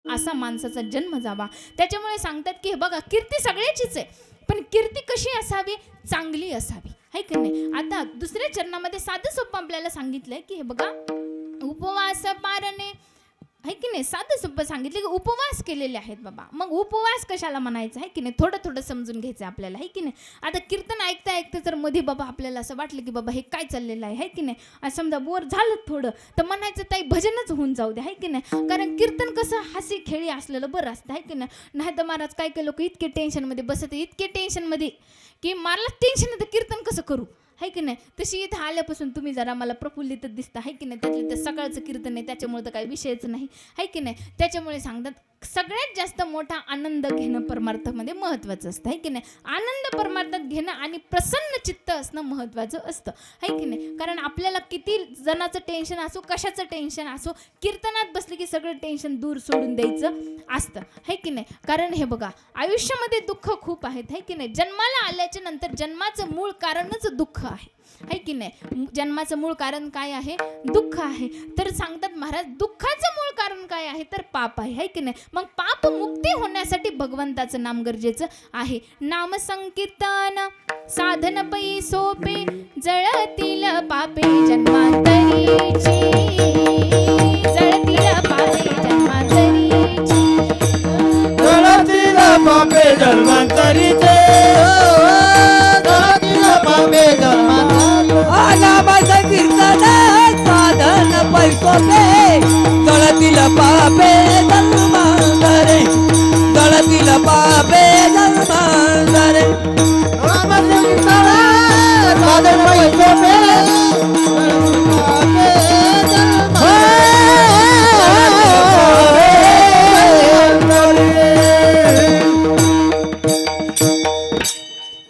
असा माणसाचा जन्म जावा. त्याच्यामुळे सांगतात की हे बघा कीर्ती सगळ्याचीच आहे, पण कीर्ती कशी असावी, चांगली असावी, है की नाही. आता दुसऱ्या चरणामध्ये साधं सोपं आपल्याला सांगितलंय की हे बघा उपवास पारणे, है की नाही. साधं सोपं सांगितलं की उपवास केलेले आहेत बाबा. मग उपवास कशाला म्हणायचं आहे की नाही, थोडं थोडं समजून घ्यायचं आपल्याला, है की नाही. आता कीर्तन ऐकता ऐकता जर मध्ये बाबा आपल्याला असं वाटलं की बाबा हे काय चाललेलं आहे, है की नाही, असं समजा बोर झालं थोडं, तर म्हणायचं ताई भजनच होऊन जाऊ दे, है की नाही. कारण कीर्तन कसं हसी खेळी असलेलं बरं असतं, है की नाही. नाही तर महाराज काय काय लोक इतके टेन्शनमध्ये बसत, इतके टेन्शनमध्ये की मला टेन्शन येतं कीर्तन कसं करू, है की नाही. तशी इथं आल्यापासून तुम्ही जरा मला प्रफुल्लित दिसता, है की नाही. त्यातलं ते सकाळचं कीर्तन आहे, त्याच्यामुळे तर काही विषयच नाही, है की नाही. त्याच्यामुळे सांगतात सगळ्यात जास्त मोठा आनंद घेणं परमार्थामध्ये महत्त्वाचं असतं, है की नाही. आनंद परमार्थात घेणं आणि प्रसन्न चित्त असणं महत्त्वाचं असतं, है की नाही. कारण आपल्याला किती जणाचं टेन्शन असो, कशाचं टेन्शन असो, कीर्तनात बसले की सगळं टेन्शन दूर सोडून द्यायचं असतं, है की नाही. कारण हे बघा आयुष्यामध्ये दुःख खूप आहेत, है की नाही. जन्माला आल्याच्या नंतर जन्माचं मूळ कारणच दुःख आहे, है की नाही. जन्माचं मूळ कारण काय आहे, दुःख आहे. तर सांगतात महाराज दुःखाचं मूळ कारण काय आहे, तर पाप आहे, है की नाही. मग पाप मुक्ती होण्यासाठी भगवंताचं नाम गरजेचं आहे. नाम संकीर्तन साधन पै सोपे, जळतील पापे जन्मांतरीची, जळतील पापे जन्मांतरीची, जळतील पापे जन्मांतरीचे, जळतील पापे जन्मांतरीचे. नाम संकीर्तन साधन पै सोपे, जळतील पापे जन्मांतरे, जळतील पापे जन्मांतरे. नाम संकीर्तन साधन पै सोपे, जळतील पापे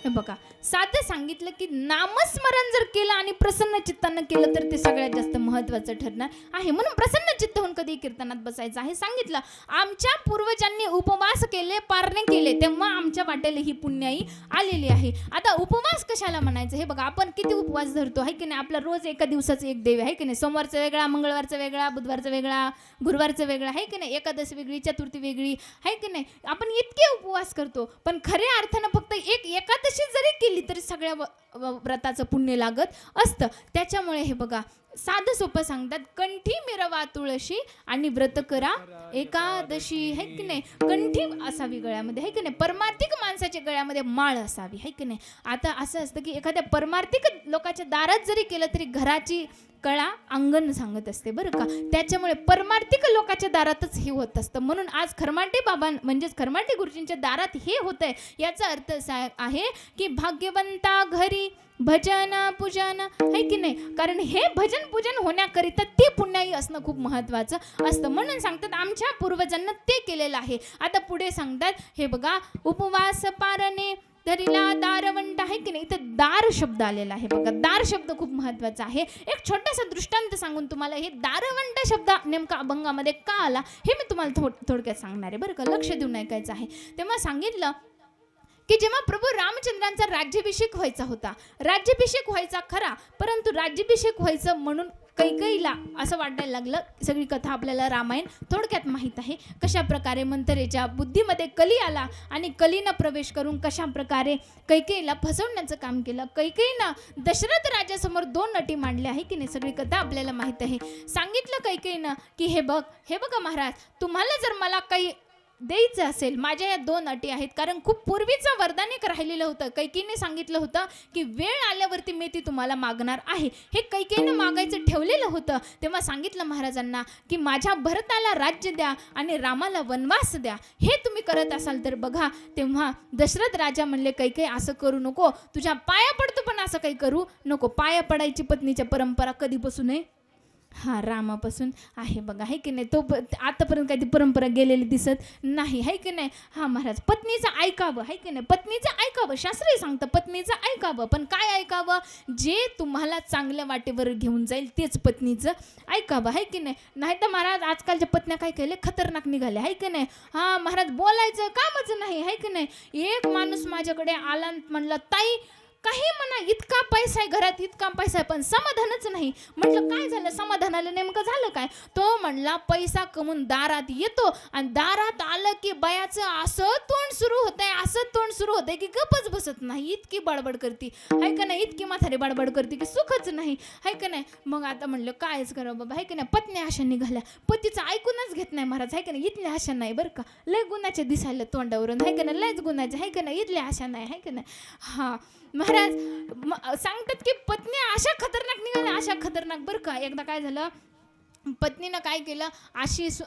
हे बघा साधं सांगितलं की नामस्मरण जर केलं आणि प्रसन्न चित्तानं केलं तर ते सगळ्यात जास्त महत्त्वाचं ठरणार आहे. म्हणून प्रसन्न चित्त होऊन कधी कीर्तनात बसायचं आहे. सांगितलं आमच्या पूर्वजांनी उपवास केले, पारणे केले, तेव्हा आमच्या वाटेला ही पुण्याई आलेली आहे. आता उपवास कशाला म्हणायचं, हे बघा आपण किती उपवास धरतो, आहे की नाही. आपला रोज एका दिवसाचं एक देव आहे की नाही. सोमवारचा वेगळा, मंगळवारचा वेगळा, बुधवारचा वेगळा, गुरुवारचा वेगळा, आहे की नाही. एकादशी वेगळी, चतुर्थी वेगळी, आहे की नाही. आपण इतके उपवास करतो, पण खऱ्या अर्थानं फक्त एक एकादशी जरी केली तरी सगळ्या व्रताचं पुण्य लागत असतं. त्याच्यामुळे हे बघा साधं सोपं सांगतात कंठी मिरवा तुळशी आणि व्रत करा एकादशी, है की नाही. कंठी असावी गळ्यामध्ये, है की नाही. परमार्थिक माणसाच्या गळ्यामध्ये माळ असावी, है की नाही. आता असं असतं की एखाद्या परमार्थिक लोकांच्या दारात जरी केलं तरी घराची कळा अंगण सांगत असते बरं का. त्याच्यामुळे परमार्थिक लोकांच्या दारातच हे होत असतं. म्हणून आज खरमाटे बाबा म्हणजेच खरमाटे गुरुजींच्या दारात हे होत आहे. याचा अर्थ असा आहे की भाग्यवंता घरी भजन पूजन, है की नाही. कारण हे भजन पूजन होण्याकरिता ते पुण्याई असणं खूप महत्त्वाचं असतं. म्हणून सांगतात आमच्या पूर्वजांना ते केलेलं आहे. आता पुढे सांगतात हे बघा उपवास पारणे धरिला दारवंट, आहे की नाही. इथं दार शब्द आलेला आहे बघा. दार शब्द खूप महत्त्वाचा आहे. एक छोटासा दृष्टांत सांगून तुम्हाला हे दारवंट शब्द नेमका अभंगामध्ये का आला हे मी तुम्हाला थोडक्यात सांगणार आहे बरं का. लक्ष देऊन ऐकायचं आहे. तेव्हा सांगितलं की जेव्हा प्रभू रामचंद्रांचा राज्याभिषेक व्हायचा होता, राज्याभिषेक व्हायचा खरा, परंतु राज्याभिषेक व्हायचं म्हणून कैकेयीला असं वाटायला लागलं. सगळी कथा आपल्याला रामायण थोडक्यात माहीत आहे. कशा प्रकारे मंथरेच्या बुद्धीमध्ये कली आला आणि कलीनं प्रवेश करून कशा प्रकारे कैकेयीला फसवण्याचं काम केलं. कैकेयीनं दशरथ राजासमोर 2 अटी मांडल्या, आहे की नाही. सगळी कथा आपल्याला माहीत आहे. सांगितलं कैकेयीनं की हे बघा महाराज, तुम्हाला जर मला काही द्यायचं असेल, माझ्या या 2 अटी आहेत. कारण खूप पूर्वीचं वरदान एक राहिलेलं होतं. कैकेयीने सांगितलं होतं की वेळ आल्यावरती मी ती तुम्हाला मागणार आहे. हे कैकेयीनं मागायचं ठेवलेलं होतं. तेव्हा सांगितलं महाराजांना की माझ्या भरताला राज्य द्या आणि रामाला वनवास द्या. हे तुम्ही करत असाल तर बघा. तेव्हा दशरथ राजा म्हणले कैकेयी असं करू नको, तुझ्या पाया पडतो पण असं काही करू नको. पाया पडायची पत्नीच्या परंपरा कधीपासून आहे, हा रामापासून आहे बघा, है की नाही. तो आतापर्यंत काही ती परंपरा गेलेली दिसत नाही, है की नाही. हा महाराज पत्नीचं ऐकावं, है की नाही. पत्नीचं ऐकावं, शास्त्रही सांगतं पत्नीचं ऐकावं. पण काय ऐकावं, जे तुम्हाला चांगल्या वाटेवर घेऊन जाईल तेच पत्नीचं ऐकावं, है की नाही. नाही तर महाराज आजकालच्या पत्न्या काय केले, खतरनाक निघाल्या, है की नाही. हा महाराज बोलायचं कामच नाही, है की नाही. एक माणूस माझ्याकडे आला म्हणला ताई काही म्हणा, इतका पैसा आहे घरात, इतका पैसा आहे, पण समाधानच नाही. म्हटलं काय झालं, समाधानाला नेमकं झालं काय? तो म्हणला पैसा कमवून दारात येतो आणि दारात आलं की बायाचं असं तोंड सुरू होतंय की गपच बसत नाही, इतकी बडबड करते हाय का नाही, इतकी म्हातारी बडबड करते की सुखच नाही हाय का नाही. मग आता म्हणलं कायच करा बाबा हाय का नाही. पत्नी अशा निघाल्या, पतीचं ऐकूनच घेत नाही महाराज हाय का नाही. इथल्या आशा नाही बरं का, लय गुणाच्या दिसायला तोंडावरून हाय का नाही, लयच गुणाच्या हाय का नाही, इथल्या आशा नाही हाय का नाही. हा महाराज सांगतात की पत्नी अशा खतरनाक निघाल्या, अशा खतरनाक बरं का. एकदा काय झालं, पत्नीनं काय केलं,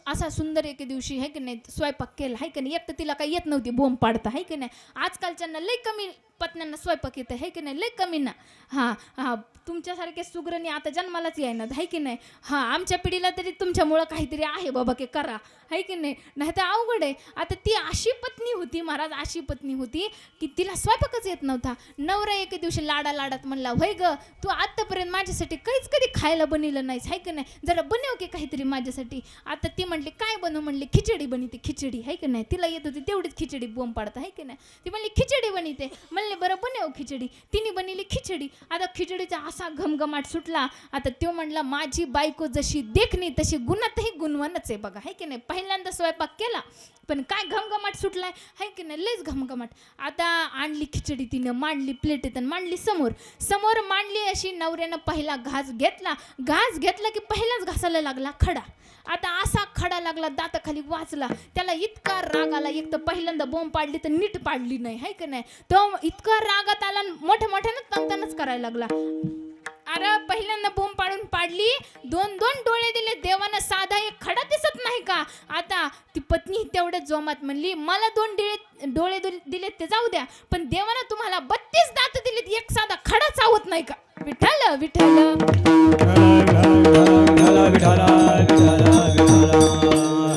असा सुंदर एके दिवशी आहे की नाही स्वयंपाक केला आहे की नाही. एक तर तिला काही येत नव्हती बोंब पाडता आहे की नाही. आजकालच्यांना लय कमी पत्न्यांना स्वयंपाक येतं आहे की नाही, लय कमी ना. हां तुमच्यासारखे सुगरणी आता जन्मालाच येणार आहे की नाही. हां आमच्या पिढीला तरी तुमच्यामुळं काहीतरी आहे बाबा की करा आहे की नाही, नाही तर अवघड आहे. आता ती अशी पत्नी होती महाराज, अशी पत्नी होती की तिला स्वयंपाकच येत नव्हता. नवरा एके दिवशी लाडात म्हणला, होय ग तू आत्तापर्यंत माझ्यासाठी काहीच कधी खायला बनवलं नाहीस आहे की नाही, जरा बनव की काहीतरी माझ्यासाठी. आता ती म्हणली काय बनव, म्हणली खिचडी बनवते खिचडी आहे की नाही. तिला येत होती तेवढीच खिचडी बोंब पाडता आहे की नाही. ती म्हणली खिचडी बनवते, म्हणले बरं बनव खिचडी. तिने बनवली खिचडी. आता खिचडीचा असा घमघमाट सुटला. आता तो म्हणला माझी बायको जशी देखणी तशी गुणातही गुणवानच आहे बघा आहे की नाही. पहिल्यांदा स्वयंपाक केला पण काय घमघमाट सुटलाय आहे की नाही, लयच घमघमाट. आता आणली खिचडी तिनं, मांडली प्लेटीत आणि मांडली समोर मांडली अशी. नवऱ्यानं पहिला घास घेतला की पहिलाच घासायला लागला खडा. आता असा खडा लागला, दाताखाली वाचला. त्याला इतका राग आला, एक तर पहिल्यांदा बोंब पाडली तर नीट पाडली नाही आहे की नाही. तो इतका रागात आला, मोठ्यानं तनतनच करायला लागला. अरे पहिल्यांदा बोंब पाडली, दोन डोळे दिले देवानं, साधा एक खडा दिसत नाही का. आता ती पत्नी तेवढ्याच जोमात म्हणली, मला 2 डोळे दिलेत ते जाऊ द्या, पण देवानं तुम्हाला 32 दात दिलेत, एक साधा खडा चावत नाही का. विठ्ठल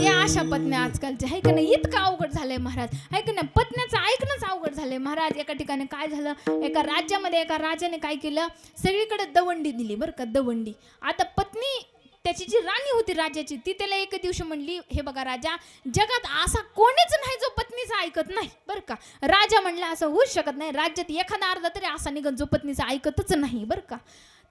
या अशा पत्न्या आजकालच्या आहे का नाही. इतकं अवघड झालंय महाराज आहे का नाही. पत्न्याचं ऐकणंच अवघड झालंय महाराज. एका ठिकाणी काय झालं, एका राज्यामध्ये एका राजाने काय केलं, सगळीकडे दवंडी दिली बरं का, दवंडी. आता पत्नी त्याची जी राणी होती राजाची, ती त्याला एक दिवशी म्हणली, हे बघा राजा, जगात असा कोणीच नाही जो पत्नीचं ऐकत नाही बरं का. राजा म्हणला असं होऊच शकत नाही, राज्यात एखादा अर्धा तरी असा निघत जो पत्नीचं ऐकतच नाही बरं का.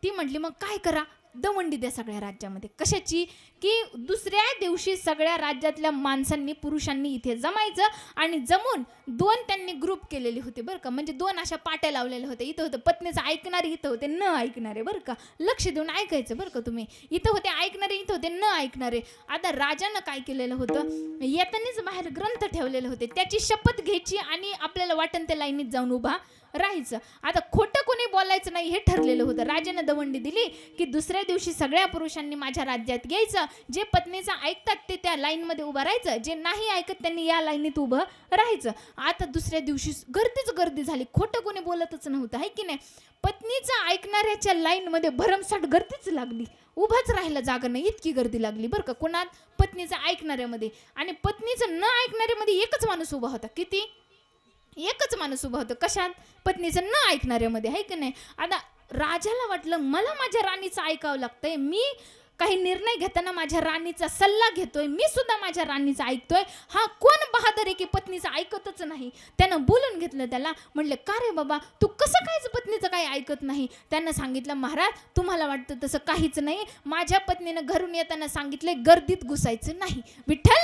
ती म्हटली मग काय करा, दवंडी द्या सगळ्या राज्यामध्ये. कशाची, की दुसऱ्या दिवशी सगळ्या राज्यातल्या माणसांनी पुरुषांनी इथे जमायचं आणि जमून 2 त्यांनी ग्रुप केलेले होते बरं का. म्हणजे 2 अशा पाट्या लावलेल्या होत्या. इथं होतं पत्नीचं ऐकणारे, इथं होते न ऐकणारे बरं का. लक्ष देऊन ऐकायचं बरं का तुम्ही. इथं होते ऐकणारे, इथं होते न ऐकणारे. आता राजानं काय केलेलं होतं, येतानीच बाहेर ग्रंथ ठेवलेले होते, त्याची शपथ घ्यायची आणि आपल्याला वाटण त्या लाईनीत जाऊन उभा राहायचं. आता खोटं कोणी बोलायचं नाही हे ठरलेलं होतं. राजानं दवंडी दिली की दुसऱ्या दिवशी सगळ्या पुरुषांनी माझ्या राज्यात यायचं, जे पत्नीचं ऐकतात ते त्या लाईनमध्ये उभं राहायचं, जे नाही ऐकत त्यांनी या लाईनीत उभं राहायचं. आता दुसऱ्या दिवशी गर्दी झाली, खोटं कोणी बोलतच नव्हतं आहे की नाही. पत्नीचं ऐकणाऱ्याच्या लाईनमध्ये भरमसाठ गर्दीच लागली, उभाच राहायला जागा नाही, इतकी गर्दी लागली बरं का. कोणात, पत्नीचं ऐकणाऱ्यामध्ये. आणि पत्नीचं न ऐकणाऱ्यामध्ये एकच माणूस उभा होता. किती, एकच माणूस उभा होतं. कशात, पत्नीचं न ऐकणाऱ्यामध्ये आहे की नाही. आता राजाला वाटलं मला माझ्या राणीचं ऐकावं लागतंय, मी काही निर्णय घेताना माझ्या राणीचा सल्ला घेतोय, मी सुद्धा माझ्या राणीचं ऐकतोय. हा कोण बहादर आहे की पत्नीचं ऐकतच नाही. त्यानं बोलून घेतलं त्याला, म्हणलं का रे बाबा तू कसं कायच पत्नीचं काही ऐकत नाही. त्यानं सांगितलं महाराज तुम्हाला वाटतं तसं काहीच नाही, माझ्या पत्नीनं घरून येताना सांगितलंय गर्दीत घुसायचं नाही. विठ्ठल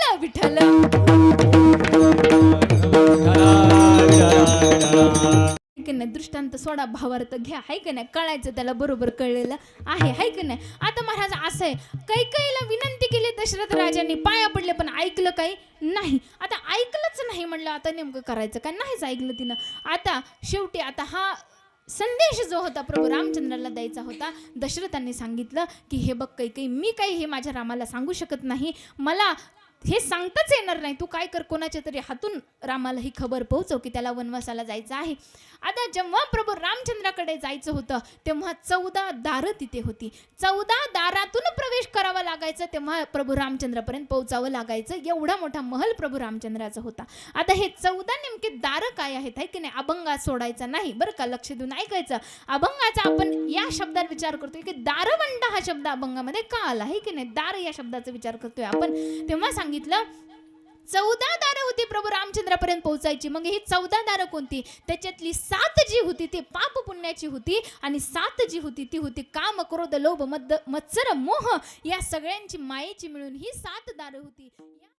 की नाही. दृष्टांत सोडा भावार्थ घ्या आहे की नाही, कळायचं त्याला, बरोबर कळलेलं आहे हाय की नाही. आता महाराज असं आहे, कैकेयीला विनंती केली दशरथ राजांनी, पाया पडले पण ऐकलं काही नाही. आता ऐकलंच नाही म्हणलं आता नेमकं करायचं काय, नाहीच ऐकलं तिनं. आता शेवटी आता हा संदेश जो होता प्रभू रामचंद्राला द्यायचा होता, दशरथांनी सांगितलं की हे बघ कैकेयी, मी काही हे माझ्या रामाला सांगू शकत नाही, मला हे सांगताच येणार नाही. तू काय कर, कोणाच्या तरी हातून रामाला ही खबर पोहोचव की त्याला वनवासाला जायचं आहे. आता जेव्हा प्रभू रामचंद्राकडे जायचं होतं तेव्हा 14 दारं तिथे होती. 14 दारातून प्रवेश करावा लागायचा, तेव्हा प्रभू रामचंद्रापर्यंत पोहोचावं लागायचं. एवढा मोठा महल प्रभू रामचंद्राचा होता. आता हे 14 नेमके दारं काय आहेत आहे की नाही, अभंगा सोडायचा नाही बरं का, लक्ष देऊन ऐकायचं. अभंगाचा आपण या शब्दात विचार करतोय की दारवंड हा शब्द अभंगामध्ये का आला आहे की नाही, दार या शब्दाचा विचार करतोय आपण. तेव्हा सांगितलं 14 दारं होती प्रभू रामचंद्रापर्यंत पोहोचायची. मग ही 14 दारं कोणती? त्याच्यातली 7 जी होती ती पाप पुण्याची होती आणि 7 जी होती ती होती काम, क्रोध, लोभ, मत्सर, मोह या सगळ्यांची मायेची मिळून ही 7 दारं होती.